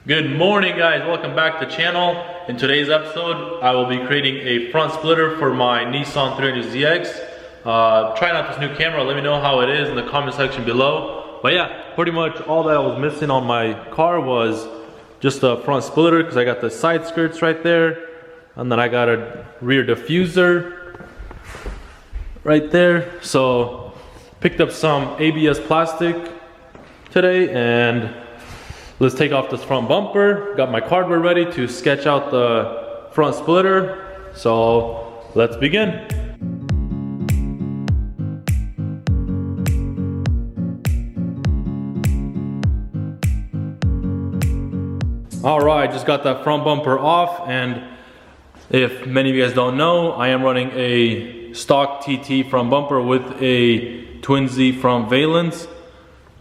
Good morning, guys, welcome back to the channel. In today's episode I will be creating a front splitter for my Nissan 300ZX. Trying out this new camera, let me know how it is in the comment section below. But yeah, pretty much all that I was missing on my car was just a front splitter, because I got the side skirts right there, and then I got a rear diffuser right there. So picked up some ABS plastic today and let's take off this front bumper. Got my cardboard ready to sketch out the front splitter. So let's begin. All right, just got that front bumper off, and if many of you guys don't know, I am running a stock TT front bumper with a Twin Z from Valens.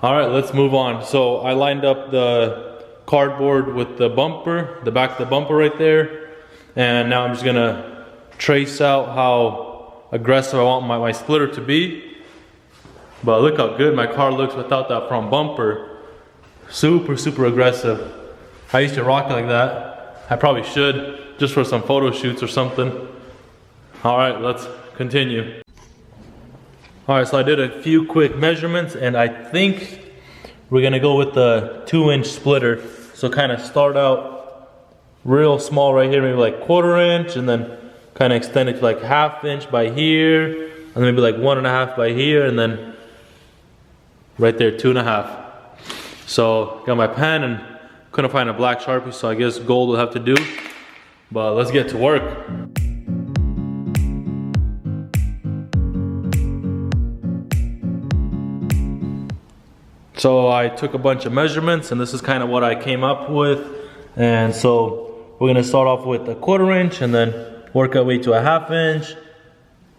All right, let's move on. So I lined up the cardboard with the bumper, the back of the bumper right there. And now I'm just gonna trace out how aggressive I want my splitter to be. But look how good my car looks without that front bumper. Super aggressive. I used to rock it like that. I probably should, just for some photo shoots or something. All right, let's continue. All right, so I did a few quick measurements, and I think we're gonna go with the 2-inch splitter. So kind of start out real small right here, maybe like 1/4 inch, and then kind of extend it to like 1/2 inch by here, and then maybe like 1.5 by here, and then right there 2.5. So got my pen and couldn't find a black Sharpie, so I guess gold will have to do. But let's get to work. So I took a bunch of measurements, and this is kind of what I came up with. And so we're gonna start off with a 1/4 inch, and then work our way to a 1/2 inch,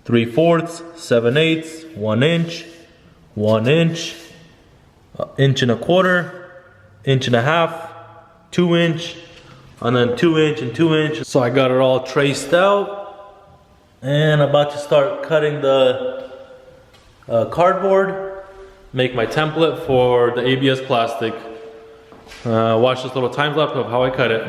3/4, 7/8, 1 inch, 1 inch, 1.25 inch, 1.5 inch, 2 inch, and then 2 inch and 2 inch. So I got it all traced out, and I'm about to start cutting the cardboard. Make my template for the ABS plastic. Watch this little time lapse of how I cut it.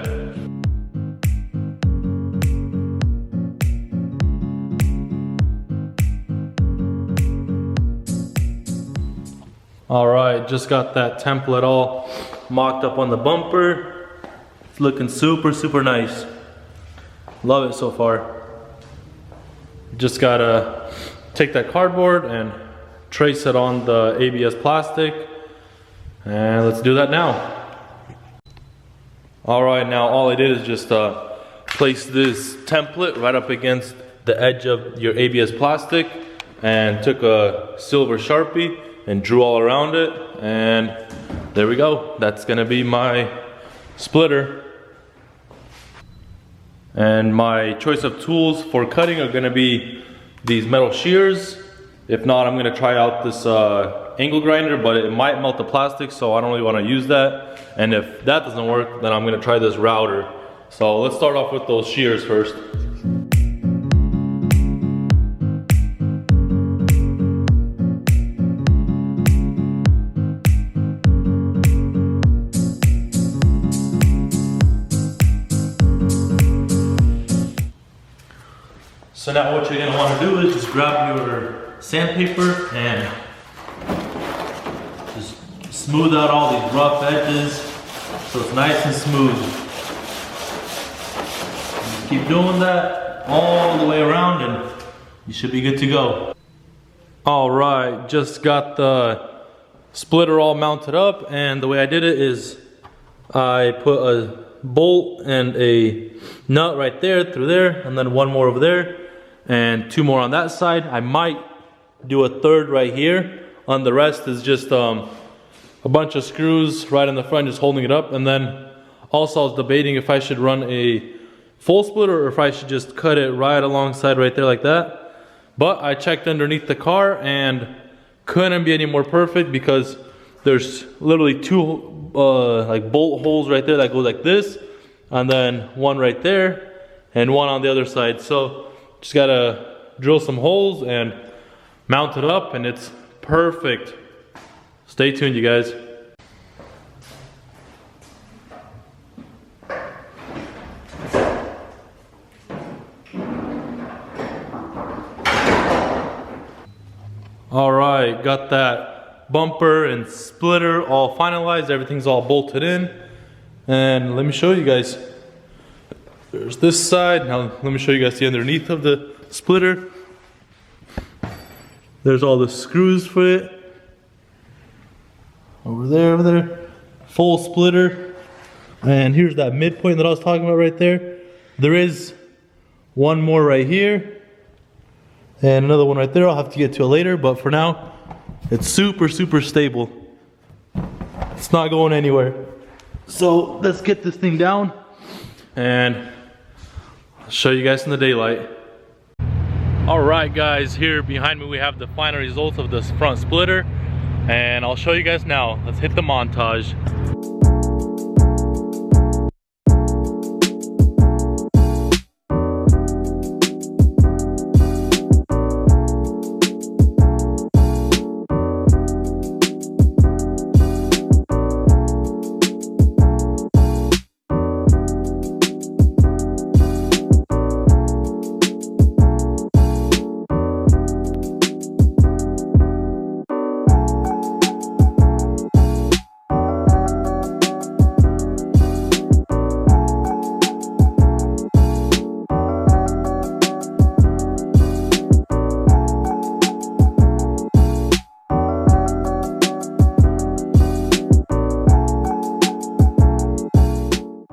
All right, just got that template all mocked up on the bumper. It's looking super nice. Love it so far. Just gotta take that cardboard and trace it on the ABS plastic, and let's do that now. All right, now all I did is just place this template right up against the edge of your ABS plastic, and took a silver Sharpie and drew all around it, and there we go. That's gonna be my splitter. And my choice of tools for cutting are gonna be these metal shears. If not, I'm gonna try out this angle grinder, but it might melt the plastic, so I don't really wanna use that. And if that doesn't work, then I'm gonna try this router. So let's start off with those shears first. So now what you're gonna wanna do is just grab your sandpaper and just smooth out all these rough edges so it's nice and smooth. Just keep doing that all the way around, and you should be good to go. All right, just got the splitter all mounted up, and the way I did it is I put a bolt and a nut right there through there, and then one more over there, and 2 more on that side. I might do a 3rd right here. On the rest is just a bunch of screws right in the front, just holding it up. And then also I was debating if I should run a full splitter or if I should just cut it right alongside right there like that. But I checked underneath the car and couldn't be any more perfect, because there's literally 2 like bolt holes right there that go like this, and then one right there and one on the other side. So just gotta drill some holes and mount it up, and it's perfect. Stay tuned, you guys. All right, got that bumper and splitter all finalized. Everything's all bolted in. And let me show you guys. There's this side. Now let me show you guys the underneath of the splitter. There's all the screws for it. Over there. Full splitter. And here's that midpoint that I was talking about right there. There is one more right here. And another one right there. I'll have to get to it later. But for now, it's super stable. It's not going anywhere. So let's get this thing down. And I'll show you guys in the daylight. Alright guys, here behind me we have the final results of this front splitter. And I'll show you guys now. Let's hit the montage.